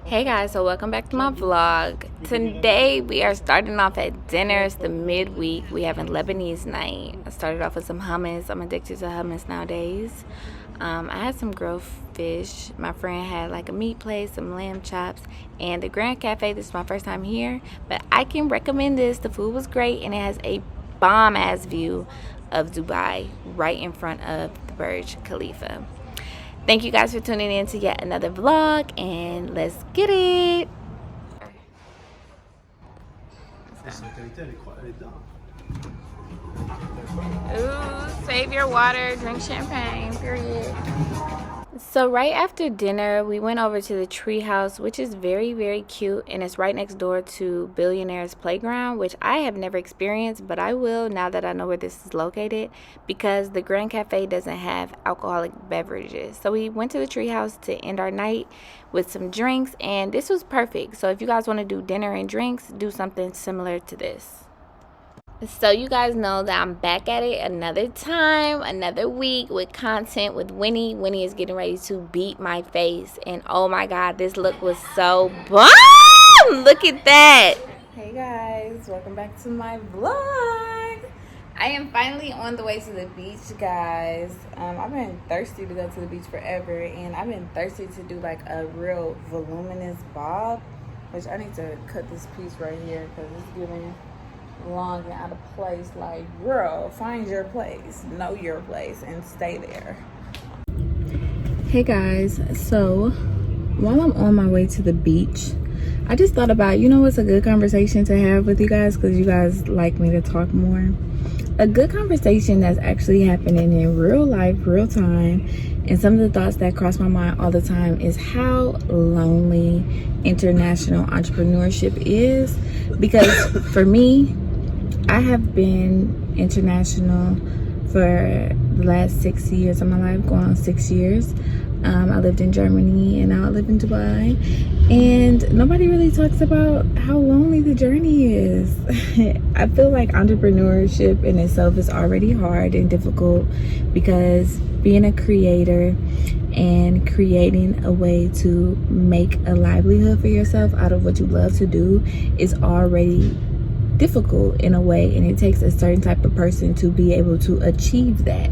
Hey guys, so welcome back to my vlog. Today we are starting off at dinner. It's the midweek. We having Lebanese night. I started off with some hummus. I'm addicted to hummus nowadays. I had some grilled fish. My friend had like a meat place, some lamb chops, and the Grand Cafe. This is my first time here, but I can recommend this. The food was great and it has a bomb ass view of Dubai right in front of the Burj Khalifa. Thank you guys for tuning in to yet another vlog, and let's get it. Ooh, save your water, drink champagne, period. So right after dinner, we went over to the tree house, which is very, very cute, and it's right next door to Billionaire's Playground, which I have never experienced, but I will now that I know where this is located, because the Grand Cafe doesn't have alcoholic beverages. So we went to the tree house to end our night with some drinks, and this was perfect. So if you guys want to do dinner and drinks, do something similar to this. So you guys know that I'm back at it another time, another week with content with Winnie. Winnie is getting ready to beat my face, and oh my god, this look was so bomb. Look at that. Hey guys, welcome back to my vlog. I am finally on the way to the beach, guys. I've been thirsty to go to the beach forever, and I've been thirsty to do like a real voluminous bob, which I need to cut this piece right here because it's giving long and out of place. Like, girl, find your place, know your place, and stay there. Hey guys, so while I'm on my way to the beach, I just thought about, what's a good conversation to have with you guys, because you guys like me to talk more. A good conversation that's actually happening in real life, real time, and some of the thoughts that cross my mind all the time is how lonely international entrepreneurship is. Because for me, I have been international for the last 6 years of my life, going on 6 years. I lived in Germany and now I live in Dubai. And nobody really talks about how lonely the journey is. I feel like entrepreneurship in itself is already hard and difficult, because being a creator and creating a way to make a livelihood for yourself out of what you love to do is already difficult in a way, and it takes a certain type of person to be able to achieve that.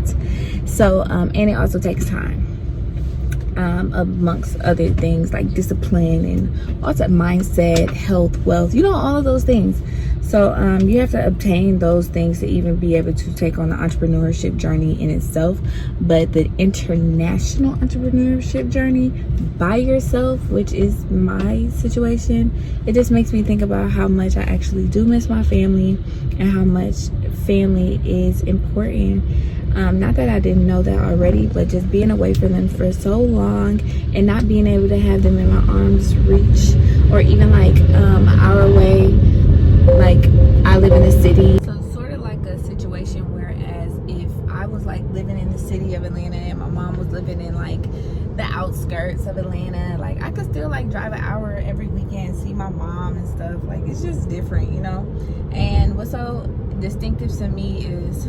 So and it also takes time, amongst other things like discipline and also mindset, health, wealth, all of those things. So you have to obtain those things to even be able to take on the entrepreneurship journey in itself. But the international entrepreneurship journey by yourself, which is my situation, it just makes me think about how much I actually do miss my family and how much family is important. Not that I didn't know that already, but just being away from them for so long and not being able to have them in my arms reach, or even like an hour away. Like, I live in the city, so it's sort of like a situation whereas if I was like living in the city of Atlanta and my mom was living in like the outskirts of Atlanta, like I could still like drive an hour every weekend, see my mom and stuff. Like, it's just different, And what's so distinctive to me is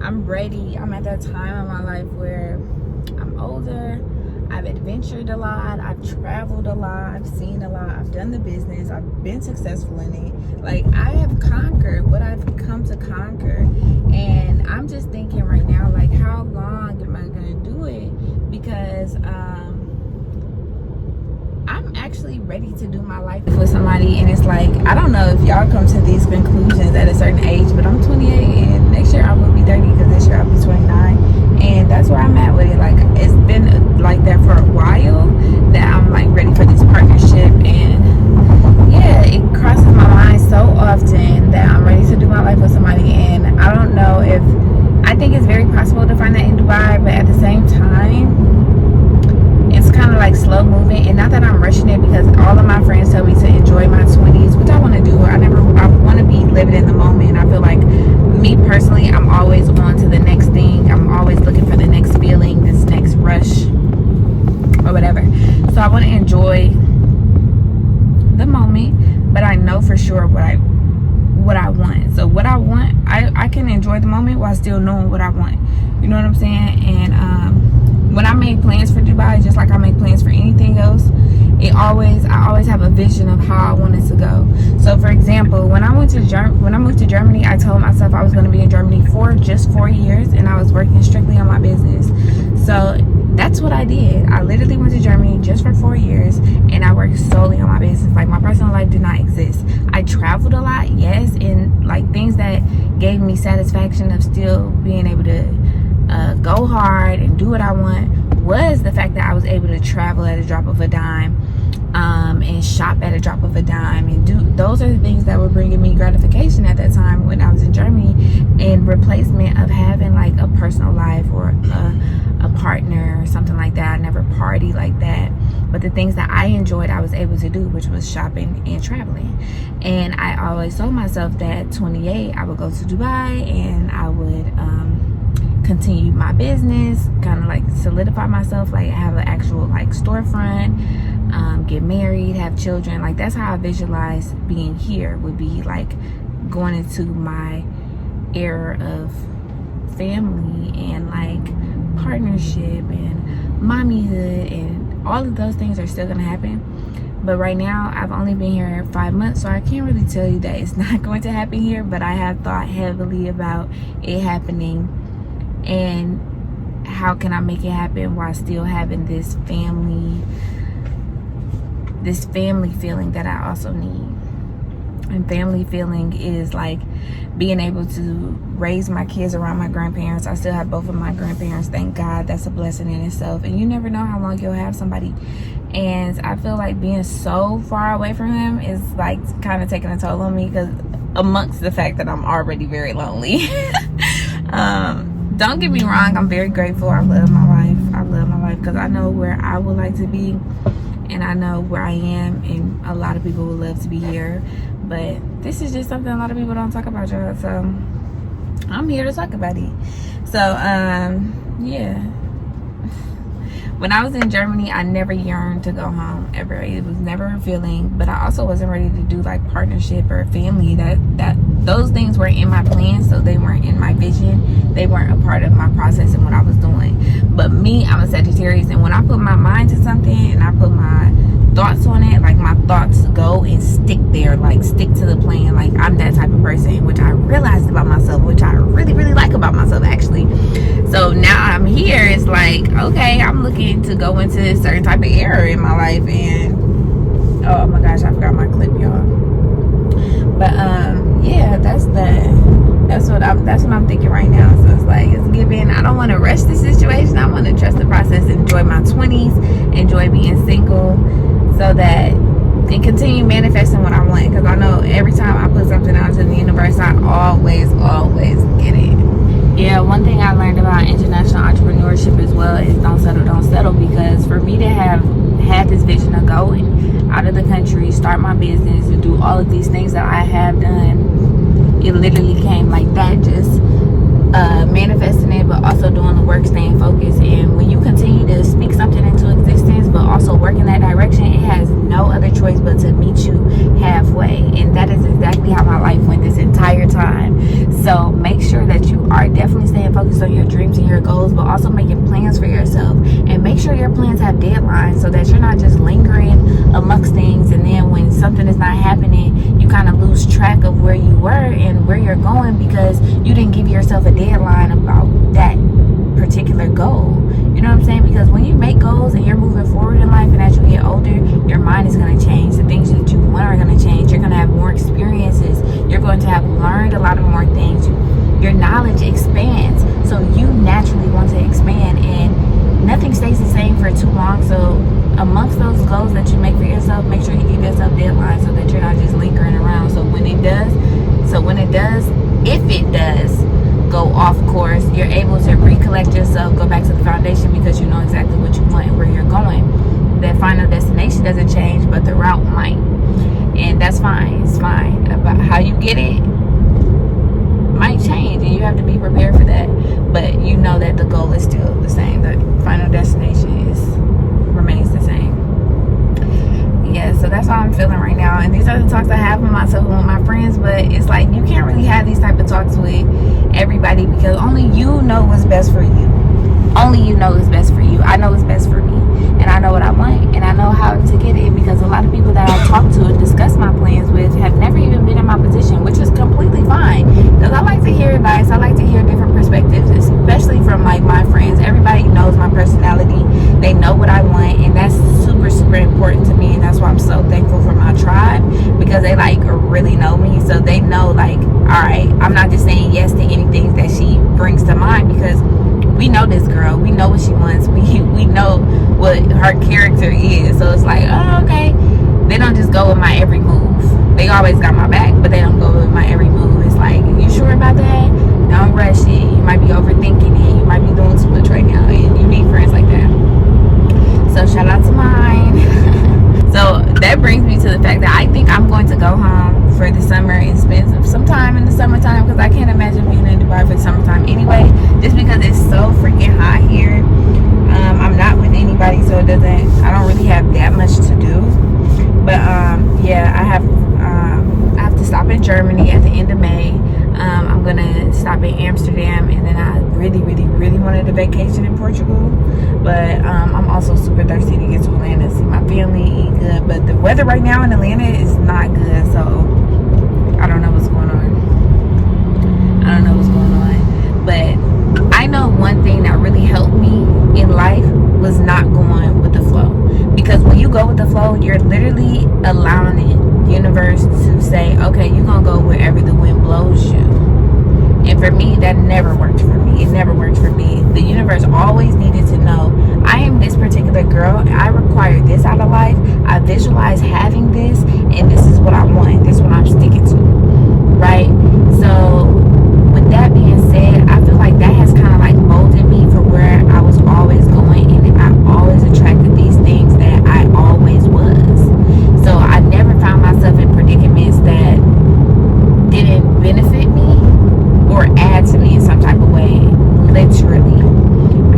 I'm ready. I'm at that time in my life where I'm older, I've adventured a lot, I've traveled a lot, I've seen a lot, I've done the business, I've been successful in it. Like, I have conquered what I've come to conquer, and I'm just thinking right now, like, how long am I gonna do it? Because I'm actually ready to do my life with somebody, and it's like, I don't know if y'all come to these conclusions at a certain age, but I'm 28 and next year I will be 30, because this year I'll be 29, and that's where I'm at with it. Like, it's been like that for a while, that I'm like ready for this partnership, and yeah, it crosses my mind so often that I'm ready to do my life with somebody. And I don't know if, I think it's very possible to find that in Dubai, but at the same time, it's kind of like slow moving. And not that I'm rushing it, because all of my friends tell me to enjoy my 20s, which I want to do. I want to be living in the moment. I feel like, me personally, I'm always on to the next thing. I'm always looking for the next feeling, this next rush or whatever. So I want to enjoy the moment, but I know for sure what I want. So what I want, I can enjoy the moment while still knowing what I want. You know what I'm saying? And when I make plans for Dubai, just like I make plans for anything else, I always have a vision of how I want it to go. So for example, when I moved to Germany, I told myself I was going to be in Germany for just 4 years, and I was working strictly on my business. So that's what I did. I literally went to Germany just for 4 years, and I worked solely on my business. Like, my personal life did not exist. I traveled a lot, yes, and like things that gave me satisfaction of still being able to go hard and do what I want was the fact that I was able to travel at a drop of a dime, and shop at a drop of a dime, and those are the things that were bringing me gratification at that time when I was in Germany, in replacement of having like a personal life or a partner or something like that. I never partied like that, but the things that I enjoyed I was able to do, which was shopping and traveling. And I always told myself that 28 I would go to Dubai, and I would continue my business, kind of like solidify myself, like have an actual like storefront, get married, have children. Like, that's how I visualize being here, would be like going into my era of family and like partnership and mommyhood, and all of those things are still gonna happen. But right now, I've only been here 5 months, so I can't really tell you that it's not going to happen here, but I have thought heavily about it happening, and how can I make it happen while still having this family feeling that I also need. And family feeling is like being able to raise my kids around my grandparents. I still have both of my grandparents, thank God. That's a blessing in itself. And you never know how long you'll have somebody. And I feel like being so far away from them is like kind of taking a toll on me, because amongst the fact that I'm already very lonely. Don't get me wrong, I'm very grateful. I love my life because I know where I would like to be, and I know where I am, and a lot of people would love to be here. But this is just something a lot of people don't talk about, y'all. So I'm here to talk about it. So yeah. When I was in Germany, I never yearned to go home, ever. It was never a feeling, but I also wasn't ready to do like partnership or family. Those things weren't in my plans, so they weren't in my vision. They weren't a part of my process and what I was doing. But me, I'm a Sagittarius, and when I put my mind to something and I put my thoughts on it, like my thoughts go and stick there, like stick to the plan. Like, I'm that type of person, which I realized about myself, which I really, really like about myself, actually. So now I'm here, it's like, okay, I'm looking to go into a certain type of era in my life, and oh my gosh, I forgot my clip, y'all. But yeah, that's what I'm thinking right now. So it's like, it's giving. I don't want to rush the situation. I want to trust the process, enjoy my 20s, enjoy being single, so that and continue manifesting what I want. Because I know every time I put something out to the universe, I always get it. Yeah, one thing I learned about international entrepreneurship as well is don't settle. Because for me to have had this vision of going out of the country, start my business, and do all of these things that I have done, it literally came like that, just manifesting it, but also doing the work, staying focused. And when you continue to speak something into existence, but also work in that direction, it has no other choice but to meet you halfway. And that is exactly how my life went this entire time. So make sure that you are definitely staying focused on your dreams and your goals, but also making plans for yourself. And make sure your plans have deadlines, so that you're not just lingering amongst things, and then when something is not happening, you kind of lose track of where you were and where you're going, because you didn't give yourself a deadline about that particular goal. You know what I'm saying? Because when you make goals and you're moving forward in life, and as you get older, your mind is going to change. The things that you want are going to change. You're going to have more experiences. You're going to have learned a lot of more things. Your knowledge expands, so you naturally want to expand, and nothing stays the same for too long. So amongst those goals that you make for yourself, make sure you give yourself deadlines, so that you're not just lingering around. So when it does, if it does go off course, you're able to recollect yourself, go back to the foundation, because you know exactly what you want and where you're going. That final destination doesn't change, but the route might, and that's fine. It's fine. About how you get it might change, and you have to be prepared for that, but you know that the goal is still the same. The final destination remains the same. Yeah, so that's how I'm feeling right now. And these are the talks I have with myself and with my friends, but it's like, you can't really have these type of talks with everybody, because only you know what's best for you. only you know is best for you. I know what's best for me, and I know what I want, and I know how to get it, because a lot of people that I talk to and discuss my plans with have never even been in my position, which is completely fine, because I like to hear advice. I like to hear different perspectives, especially from like my friends. Everybody knows my personality. They know what I want, and that's super, super important to me, and that's why I'm so thankful for my tribe, because they like really know me, so they know like, all right, I'm not just saying yes to anything that she brings to mind, because we know this girl. We know what she wants. We know what her character is. So it's like, oh, okay. They don't just go with my every move. They always got my back, but they don't go with my every move. It's like, you sure about that? Don't rush it. You might be overthinking it. You might be doing too much right now. And you need friends like that. So shout out to mine. So that brings me to the fact that I think I'm going to go home for the summer and spend some time in the summertime, because I can't imagine being in Dubai for the summertime anyway, just because it's so freaking hot here. I'm not with anybody, so I don't really have that much to do. But yeah, I have to stop in Germany at the end of May. I'm gonna stop in Amsterdam, and then I really, really, really wanted a vacation in Portugal. But I'm also super thirsty to get to Atlanta, see my family, eat good. But the weather right now in Atlanta is not good, so I don't know what's going on. But I know one thing that really helped me in life was not going with the flow. Because when you go with the flow, you're literally allowing the universe to say, okay, you're going to go wherever the wind blows you. And for me, that never worked for me. It never worked for me. The universe always needed to know, I am this particular girl. I require this out of life. I visualize having this, and this is what I want. This is what I'm sticking to. Right? So with that being said, I feel like that has kind of like molded me for where I was always going, and I always attracted these things that I always was. So I never found myself in predicaments that didn't benefit me or add to me in some type of way, literally.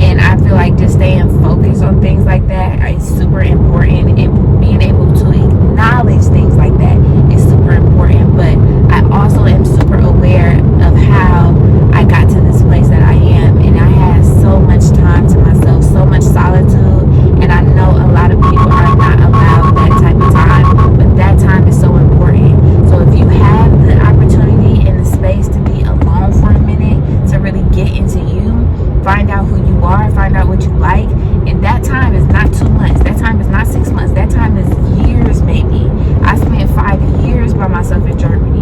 And I feel like just staying focused on things like that is super important, and being able to acknowledge things like that is super important. But I also am super aware of how I got to this place that I am, and I had so much time to myself, so much solitude, and I know a lot of people are not allowed that type of time, but that time is so important. So if you have the opportunity and the space to be alone for a minute, to really get into you, find out who you are, find out what you like, and that time is not 2 months, that time is not 6 months, that time is years maybe. I spent 5 years by myself in Germany,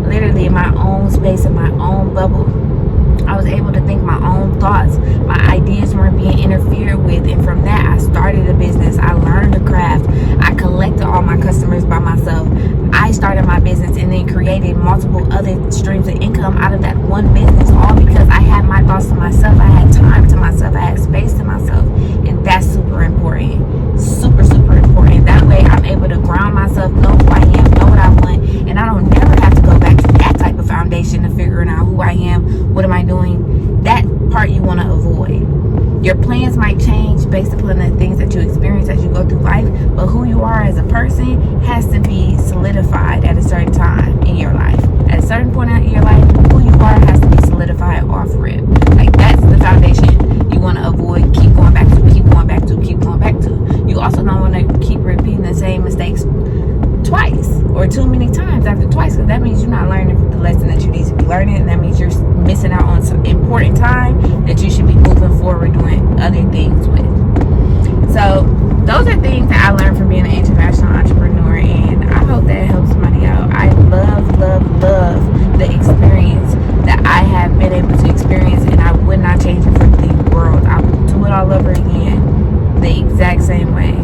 literally in my own space, in my own bubble. I was able to think my own thoughts. My ideas weren't being interfered with, and from that I started a business. I learned the craft. I collected all my customers by myself. I started my business and then created multiple other streams of income out of that one business, all because I had my thoughts to myself. I had time to myself. I had space to myself, and that's super important. Super, super important. That way I'm able to ground myself, know who I am, know what I want, and I don't never have to go back to that type of foundation to figuring out who I am, what am I doing. That part you want to avoid. Your plans might change based upon the things that you experience as you go through life, but who you are as a person has to be solidified at a certain time in your life. At a certain point in your life, who you are has to be solidified off rip. Like, that's the foundation you want to avoid. Keep going back to, keep going back to, keep going back to. You also don't want to keep repeating the same mistakes twice or too many times after twice, because that means you're not learning the lesson that you need to be learning, and that means you're missing out on some important time that you should be moving forward doing other things with. So those are things that I learned from being an international entrepreneur, and I hope that helps somebody out. I love, love, love the experience that I have been able to experience, and I would not change it for the world. I would do it all over again the exact same way.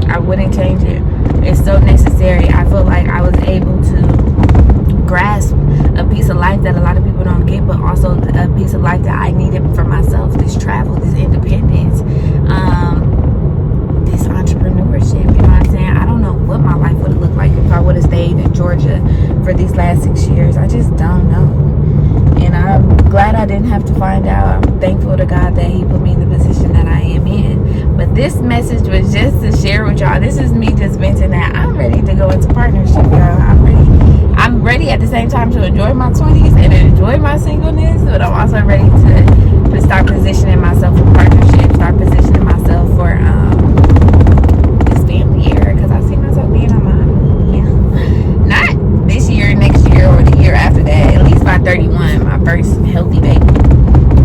I wouldn't change it. It's so necessary. I feel like I was able to grasp a piece of life that a lot of people don't get, but also a piece of life that I needed for myself. This travel, this independence, this entrepreneurship, you know what I'm saying? I don't know what my life would have looked like if I would have stayed in Georgia for these last 6 years. I just don't know. And I'm glad I didn't have to find out. I'm thankful to God that he put me in the position that I am in. But this message was just to share with y'all. This is me just venting that I'm ready to go into partnership, y'all. I'm ready at the same time to enjoy my 20s and enjoy my singleness, but I'm also ready to start positioning myself for partnership. start positioning myself for this family year, because I see myself being on my, not this year, next year, or the year after that. At least by 31, my first healthy baby,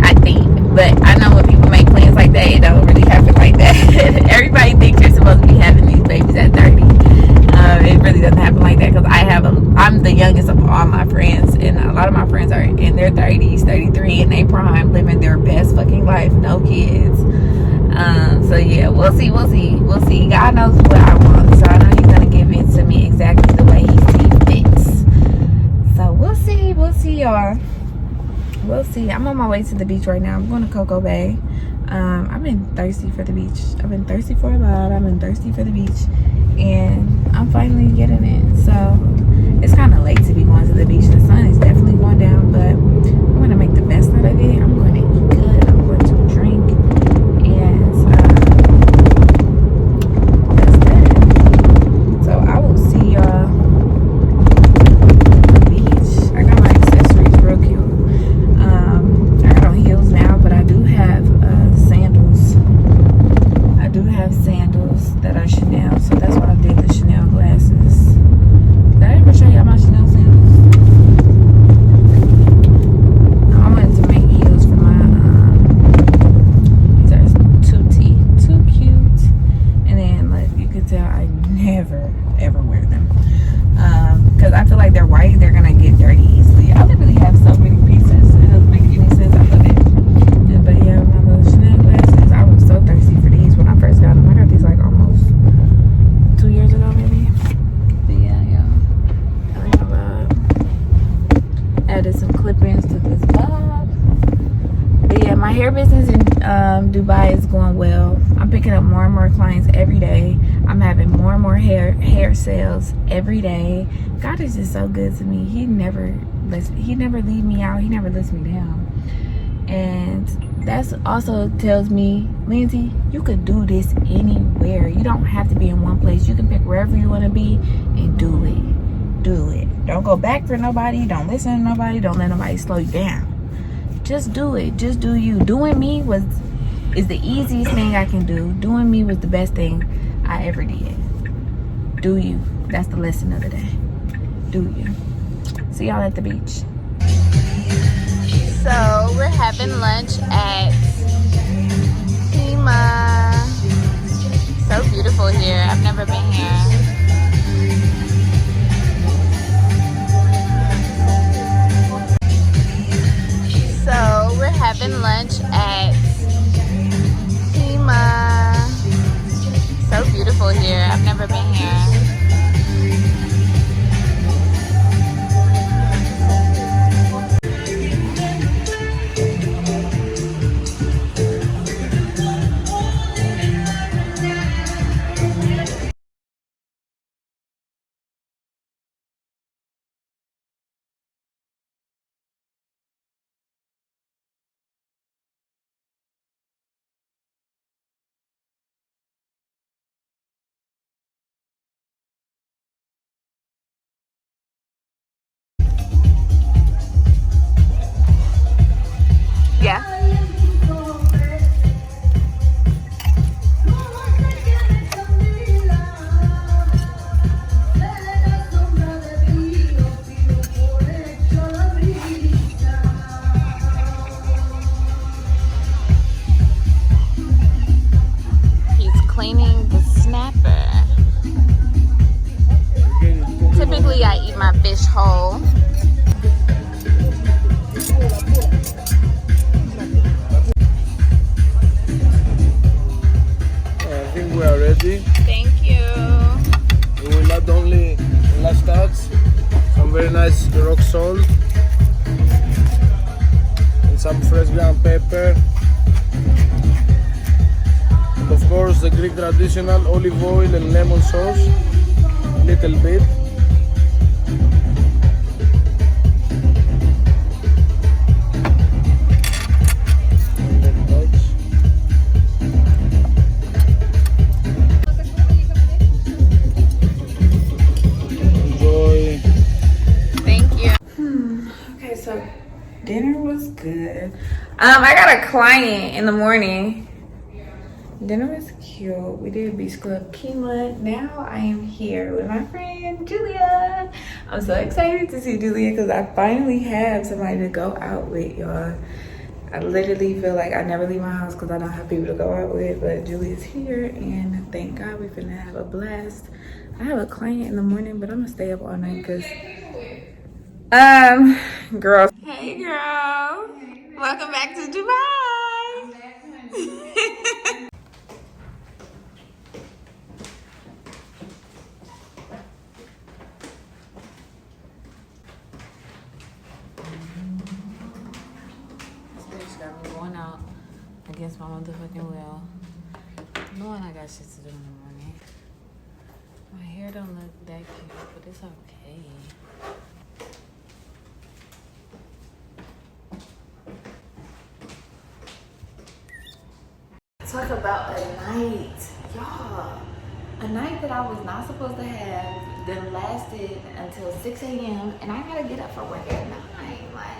I think. But I know when people make plans like that, it don't really happen like that. Everybody thinks you're supposed to be having these babies at 30. It really doesn't happen like that, because I'm the youngest of all my friends, and a lot of my friends are in their 30s, 33, in their prime, living their best fucking life, no kids. So yeah, we'll see. God knows what I want, so I know he's gonna give it to me exactly the way he sees fit. So we'll see, y'all. We'll see. I'm on my way to the beach right now. I'm going to Cocoa Bay. I've been thirsty for the beach. I've been thirsty for a vibe. I've been thirsty for the beach, and I'm finally getting it. So it's kind of late to be going to the beach. The sun is definitely going down, but I'm going to make the best out of it. I'm going to eat good. I'm going to drink, and that's that. So I will see y'all at the beach. I got my accessories real cute. I got on heels now, but I do have sandals. I do have sandals that are Chanel, so that's why I did the Chanel glasses. Did I ever show y'all my Chanel sandals? I wanted to make heels for my these are 2T, too cute. And then, like you can tell, I never ever wear them because I feel like they're white, they're gonna get dirty easily. I literally have so many pieces, it doesn't make any sense. I love it. But yeah, my little Chanel glasses, I was so thirsty for these when I first got them. I got these like almost 2 years ago, maybe. But yeah, I like my vibe. Added some clip-ins to this vibe. But yeah, my hair business in Dubai is going well. I'm picking up more and more clients every day. I'm having more and more hair sales every day. God is just so good to me. He never leave me out. He never lets me down. And that's also tells me, Lindsay, you could do this anywhere. You don't have to be in one place. You can pick wherever you want to be and do it. Don't go back for nobody. Don't listen to nobody. Don't let nobody slow you down. Just do it. Just do you. Doing me is the easiest thing I can do. Doing me was the best thing I ever did. Do you. That's the lesson of the day. Do you. See y'all at the beach. So we're having lunch at Kyma. So beautiful here. I've never been here. So we're having lunch at Kyma. So beautiful here. I've never been here. Yeah. He's cleaning the snapper. Typically, I eat my fish whole. We are ready. Thank you. We will add only last touch some very nice rock salt and some fresh ground pepper, and of course the Greek traditional olive oil and lemon sauce, a little bit. Dinner was good. I got a client in the morning. Dinner was cute. We did Beach Club Kyma. Now I am here with my friend Julia. I'm so excited to see Julia because I finally have somebody to go out with, y'all. I literally feel like I never leave my house because I don't have people to go out with, but Julia's here and thank God we're finna have a blast. I have a client in the morning, but I'm gonna stay up all night because girl. Hey girl. Welcome back to Dubai. Got me going out against my motherfucking will, knowing I got shit to do in the morning. My hair don't look that cute, but it's okay. Talk about a night, y'all. A night that I was not supposed to have that lasted until 6 a.m. and I gotta get up for work at 9. Like,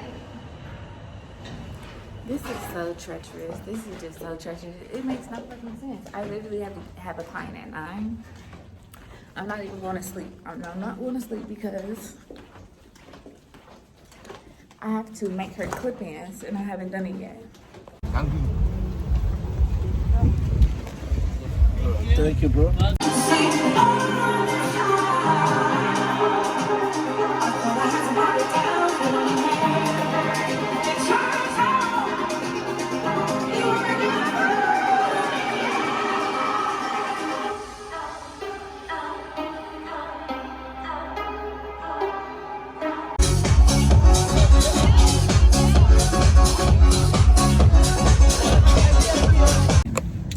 this is so treacherous. This is just so treacherous. It makes no fucking sense. I literally have to have a client at 9. I'm not even going to sleep. I'm not going to sleep because I have to make her clip-ins and I haven't done it yet. Thank you, bro.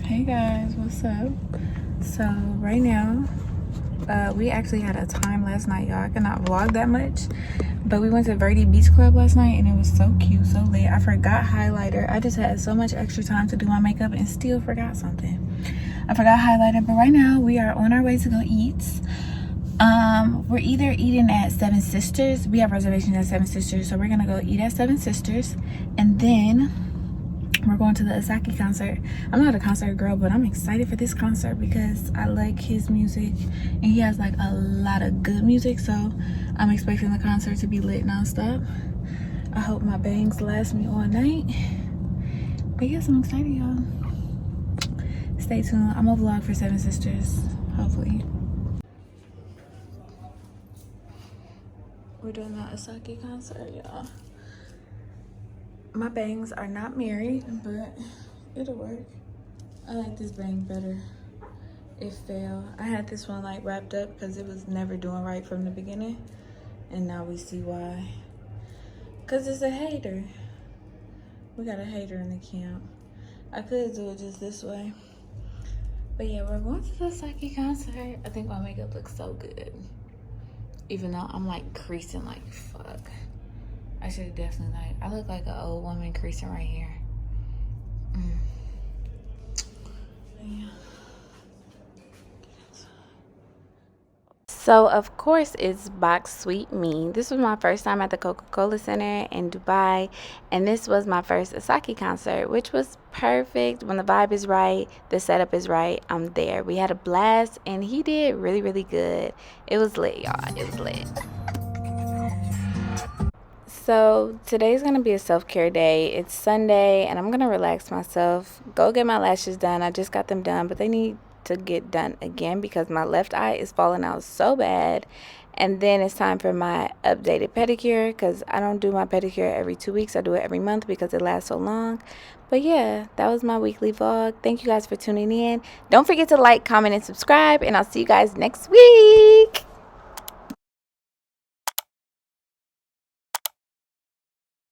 Hey guys, what's up? So right now, we actually had a time last night, y'all. I cannot vlog that much, but we went to Verde Beach Club last night and it was so cute, so lit. I forgot highlighter. I just had so much extra time to do my makeup and still forgot something. I forgot highlighter, but right now we are on our way to go eat. We're either eating at Seven Sisters. We have reservations at Seven Sisters, so we're gonna go eat at Seven Sisters, and then we're going to the Asake concert. I'm not a concert girl, but I'm excited for this concert because I like his music and he has like a lot of good music, so I'm expecting the concert to be lit nonstop. I hope my bangs last me all night. But yes, I'm excited, y'all. Stay tuned. I'm gonna vlog for Seven Sisters, hopefully. We're doing the Asake concert, y'all. My bangs are not married, but it'll work. I like this bang better. It fell. I had this one like wrapped up because it was never doing right from the beginning. And now we see why. Because it's a hater. We got a hater in the camp. I could do it just this way. But yeah, we're going to the Asake concert. I think my makeup looks so good. Even though I'm like creasing like fuck. I should have definitely I look like an old woman creasing right here. Yeah. So of course it's Box Sweet Me. This was my first time at the Coca-Cola Center in Dubai, and this was my first Asake concert, which was perfect. When the vibe is right, the setup is right, I'm there. We had a blast and he did really, really good. It was lit, y'all. It was lit. So today's gonna be a self-care day. It's Sunday and I'm gonna relax myself, go get my lashes done. I just got them done, but they need to get done again because my left eye is falling out so bad. And then it's time for my updated pedicure because I don't do my pedicure every 2 weeks. I do it every month because it lasts so long. But yeah, that was my weekly vlog. Thank you guys for tuning in. Don't forget to like, comment, and subscribe, and I'll see you guys next week.